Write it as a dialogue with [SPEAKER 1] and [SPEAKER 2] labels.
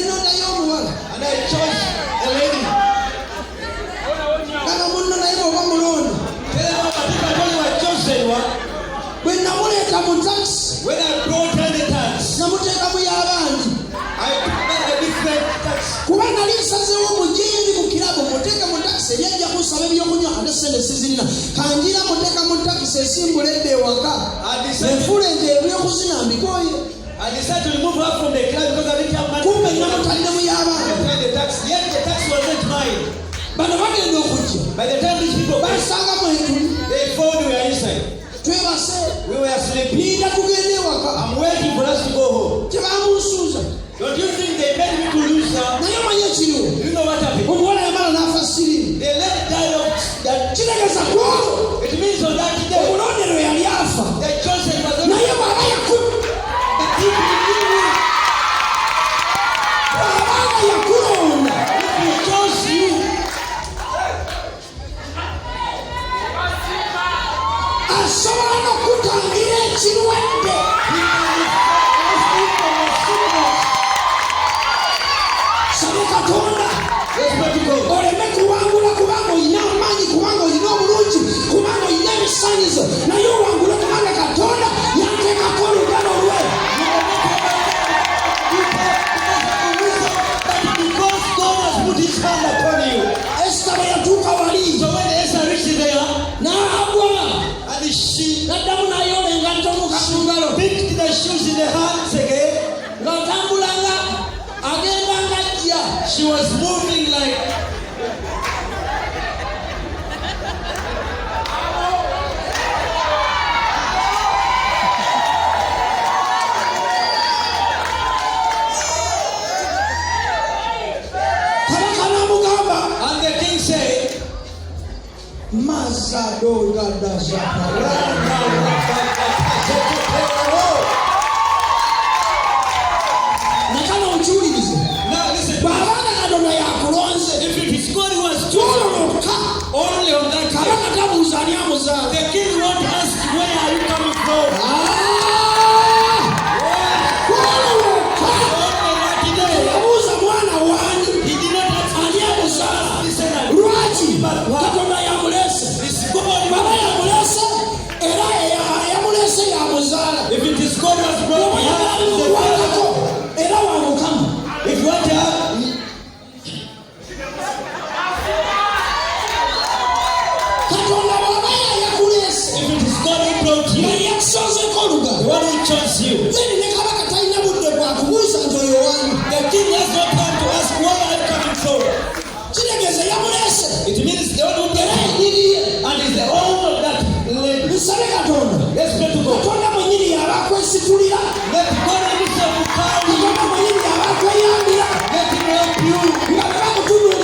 [SPEAKER 1] nenda y'omuwala.
[SPEAKER 2] And I chose a lady.
[SPEAKER 1] Kaka munno naye bw'oba mulonda. Bwe namuleeta mu taxi.
[SPEAKER 2] When I brought her the tax,
[SPEAKER 1] Namuteeka mu y'abandi.
[SPEAKER 2] I prepared a different tax.
[SPEAKER 1] Kuba nali nsazeewo omugimbi mu kirabo muteeka mu taxi eryajja kusaba ebyokunywa ate sente sizirina. Kanjira muteeka mu taxi esimbuledde ewaka. Enfula ente ebyokuzina mbikooye.
[SPEAKER 2] I decided to remove her from the club because I didn't have money.
[SPEAKER 1] Kumbe namutalina mu y'abandi.
[SPEAKER 2] I paid the tax. Yet the tax wasn't mine.
[SPEAKER 1] Bano bagenda okujja.
[SPEAKER 2] By the time these people came,
[SPEAKER 1] Basanga mwetuli.
[SPEAKER 2] they found we were inside.
[SPEAKER 1] Twebase.
[SPEAKER 2] We were sleeping.
[SPEAKER 1] Pinda tugende ewaka.
[SPEAKER 2] I'm waiting for us to go home.
[SPEAKER 1] Tebamunsuuza.
[SPEAKER 2] Don't you think they made me to lose her?
[SPEAKER 1] Naye omanye ekiriwo.
[SPEAKER 2] You know what happened?
[SPEAKER 1] Omuwala yamala n'afa siriimu.
[SPEAKER 2] They let die of that.
[SPEAKER 1] Kitegeeza kwolwo.
[SPEAKER 2] It means on that day,
[SPEAKER 1] Omulondero yali afa.
[SPEAKER 2] the chosen was
[SPEAKER 1] Naye bw'aba yakula. Bw'abanga yakulonda.
[SPEAKER 2] He chose you.
[SPEAKER 1] Asobola n'okutangira ekirwadde. Sabe Katonda. Oleme kuwangula kubanga olina amaanyi, kubanga olina obulungi, kubanga olina ebisaanyizo. Naye owangule kubanga Katonda yanteekako olugalo lwe.
[SPEAKER 2] Because God has put his hand upon you.
[SPEAKER 1] Esita bwe yatuuka wali.
[SPEAKER 2] So when Esther reached there,
[SPEAKER 1] N'agwa.
[SPEAKER 2] and she
[SPEAKER 1] N'addamu n'ayoola engatto mu ngalo.
[SPEAKER 2] picked the shoes in the hands again,
[SPEAKER 1] Ng'atambulanga agenda ng'ajja.
[SPEAKER 2] she was moving like
[SPEAKER 1] Kabaka n'amugamba.
[SPEAKER 2] and the king said,
[SPEAKER 1] Nakano nkiwulirize.
[SPEAKER 2] now listen,
[SPEAKER 1] Bw'abanga Katonda yakulonze.
[SPEAKER 2] if it is God who has chosen
[SPEAKER 1] Twololoka.
[SPEAKER 2] only on that day,
[SPEAKER 1] Kabaka tabuuza ani amuzaala.
[SPEAKER 2] the king won't ask where are you coming from.
[SPEAKER 1] Twololoka.
[SPEAKER 2] Only that day,
[SPEAKER 1] Yabuuza mwana waani.
[SPEAKER 2] he did not ask
[SPEAKER 1] Ani amuzaala.
[SPEAKER 2] he said,
[SPEAKER 1] Lwaki? Katonda yamulese.
[SPEAKER 2] it's God.
[SPEAKER 1] Baba yamulese era yamulese yamuzaala.
[SPEAKER 2] If it is God who has brought me
[SPEAKER 1] Oyagala
[SPEAKER 2] out,
[SPEAKER 1] bimukwatako era wa Mukama.
[SPEAKER 2] if you want to have
[SPEAKER 1] Katonda bw'aba yakulese
[SPEAKER 2] if it is God who brought you,
[SPEAKER 1] yali yakusonzeko
[SPEAKER 2] the
[SPEAKER 1] olugalo.
[SPEAKER 2] one who chose you,
[SPEAKER 1] Then ne kabaka talina budde bwa kubuuza nti oyo wani.
[SPEAKER 2] the king has no time to ask where are you coming from.
[SPEAKER 1] Kitegeeza yamulese
[SPEAKER 2] It means the one who
[SPEAKER 1] era
[SPEAKER 2] brought you
[SPEAKER 1] yennyini ye.
[SPEAKER 2] and is the owner of that land.
[SPEAKER 1] Musabe Katonda.
[SPEAKER 2] Let's pray to God.
[SPEAKER 1] Katonda mwennyini yaba akwesitulira.
[SPEAKER 2] Let God himself carry you.
[SPEAKER 1] Katonda mwennyini yaba akweyambira.
[SPEAKER 2] Let him help you.
[SPEAKER 1] Nga bwe bakutunuulira